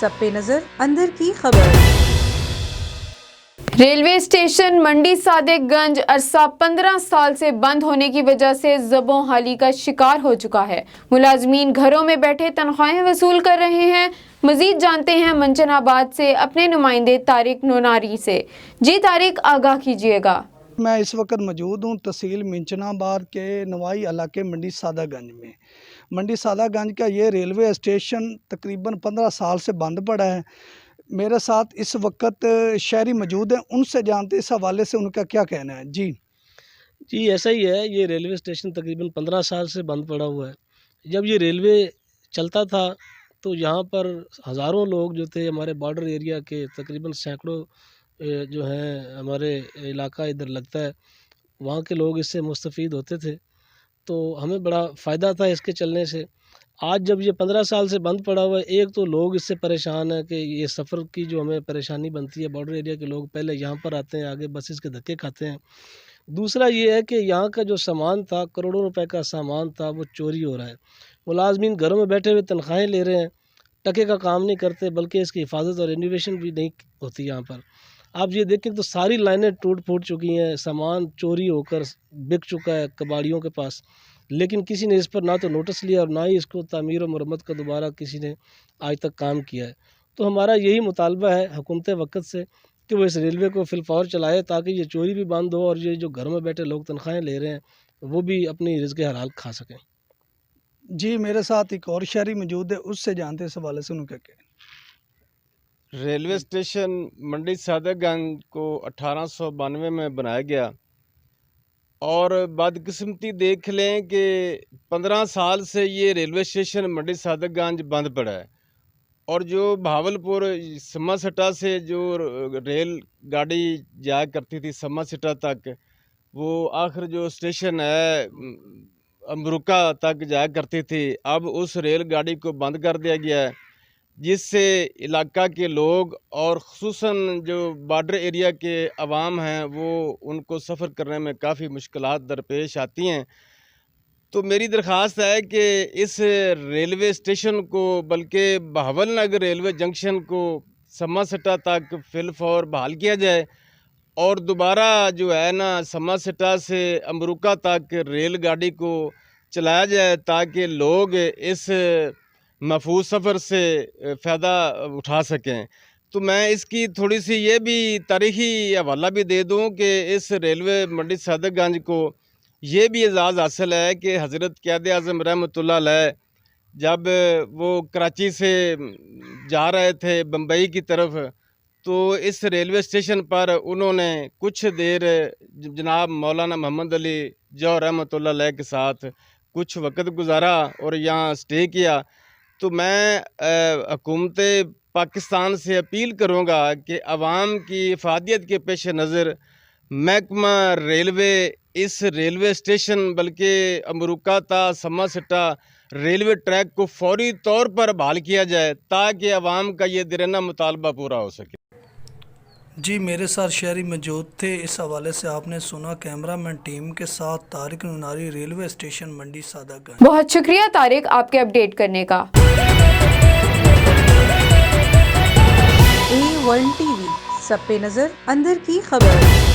सब पे नजर अंदर की खबर। रेलवे स्टेशन मंडी सादिकगंज अरसा 15 साल से बंद होने की वजह से ज़बों हाली का शिकार हो चुका है। मुलाजमीन घरों में बैठे तनख्वाहें वसूल कर रहे हैं। मजीद जानते हैं मंचनाबाद से अपने नुमाइंदे तारिक नोनारी से। जी तारिक, आगाह कीजिएगा। मैं इस वक्त मौजूद हूँ तहसील मिंचनाबाद के नवाई इलाके मंडी सादागंज में। मंडी सादागंज का ये रेलवे स्टेशन तकरीबन 15 साल से बंद पड़ा है। मेरे साथ इस वक्त शहरी मौजूद हैं, उनसे जानते इस हवाले से उनका क्या कहना है। जी ऐसा ही है। ये रेलवे स्टेशन तकरीबन 15 साल से बंद पड़ा हुआ है। जब ये रेलवे चलता था तो यहाँ पर हज़ारों लोग जो थे हमारे बॉर्डर एरिया के, तकरीबन सैकड़ों जो हैं हमारे इलाका इधर लगता है, वहाँ के लोग इससे मुस्तफ़ीद होते थे, तो हमें बड़ा फ़ायदा था इसके चलने से। आज जब ये 15 साल से बंद पड़ा हुआ है, एक तो लोग इससे परेशान हैं कि ये सफ़र की जो हमें परेशानी बनती है, बॉर्डर एरिया के लोग पहले यहाँ पर आते हैं, आगे बसेस के धक्के खाते हैं। दूसरा ये है कि यहाँ का जो सामान था, करोड़ों रुपए का सामान था, वो चोरी हो रहा है। मुलाजमीन घरों में बैठे हुए तनख्वाहें ले रहे हैं, टके का काम नहीं करते, बल्कि इसकी हिफाजत और इनोवेशन भी नहीं होती यहाँ पर। आप ये देखें तो सारी लाइनें टूट फूट चुकी हैं, सामान चोरी होकर बिक चुका है कबाड़ियों के पास, लेकिन किसी ने इस पर ना तो नोटिस लिया और ना ही इसको तामीर और मरम्मत का दोबारा किसी ने आज तक काम किया है। तो हमारा यही मुतालबा है हुकूमत वक्त से कि वो इस रेलवे को फिलफौर चलाए, ताकि ये चोरी भी बंद हो और ये जो घरों में बैठे लोग तनख्वाहें ले रहे हैं वो भी अपनी रिज़्क़ हलाल खा सकें। जी मेरे साथ एक और शहरी मौजूद है, उससे जानते इस हवाले से उनका क्या। रेलवे स्टेशन मंडी सादिकगंज को 1892 में बनाया गया और बदकिस्मती देख लें कि 15 साल से ये रेलवे स्टेशन मंडी सादिकगंज बंद पड़ा है। और जो भावलपुर सम्मा सिटा से जो रेल गाड़ी जाया करती थी सम्मा सिटा तक, वो आखिर जो स्टेशन है अमरुका तक जाया करती थी, अब उस रेल गाड़ी को बंद कर दिया गया है, जिससे इलाका के लोग और ख़ुसूसन जो बॉर्डर एरिया के अवाम हैं वो उनको सफ़र करने में काफ़ी मुश्किलात दरपेश आती हैं। तो मेरी दरख्वास्त है कि इस रेलवे स्टेशन को, बल्कि बहावलनगर रेलवे जंक्शन को सम्मा सिटा तक फिलफौर बहाल किया जाए और दोबारा जो है ना सम्मा सिटा से अमरुका तक रेल गाड़ी को चलाया जाए, ताकि लोग इस महफूज सफ़र से फ़ायदा उठा सकें। तो मैं इसकी थोड़ी सी ये भी तारीख़ी हवाला भी दे दूं कि इस रेलवे मंडी सादिकगंज को ये भी एजाज़ हासिल है कि हज़रत क़यादे आज़म रहमतुल्लाह अलैह जब वो कराची से जा रहे थे बम्बई की तरफ, तो इस रेलवे स्टेशन पर उन्होंने कुछ देर जनाब मौलाना मोहम्मद अली जौहर रहमतुल्लाह अलैह के साथ कुछ वक्त गुजारा और यहाँ स्टे किया। तो मैं हुकूमत पाकिस्तान से अपील करूँगा कि आवाम की इफादियत के पेश नज़र महकमा रेलवे इस रेलवे स्टेशन बल्कि अमरुका ता सम्मा सिटा रेलवे ट्रैक को फौरी तौर पर बहाल किया जाए, ताकि आवाम का ये दिरना मुतालबा पूरा हो सके। जी मेरे साथ शहरी मौजूद थे। इस हवाले से आपने सुना कैमरामैन टीम के साथ तारिक नोनारी, रेलवे स्टेशन मंडी सादागंज। बहुत शुक्रिया तारिक आपके अपडेट करने का। A1 TV, सब पे नजर अंदर की खबर।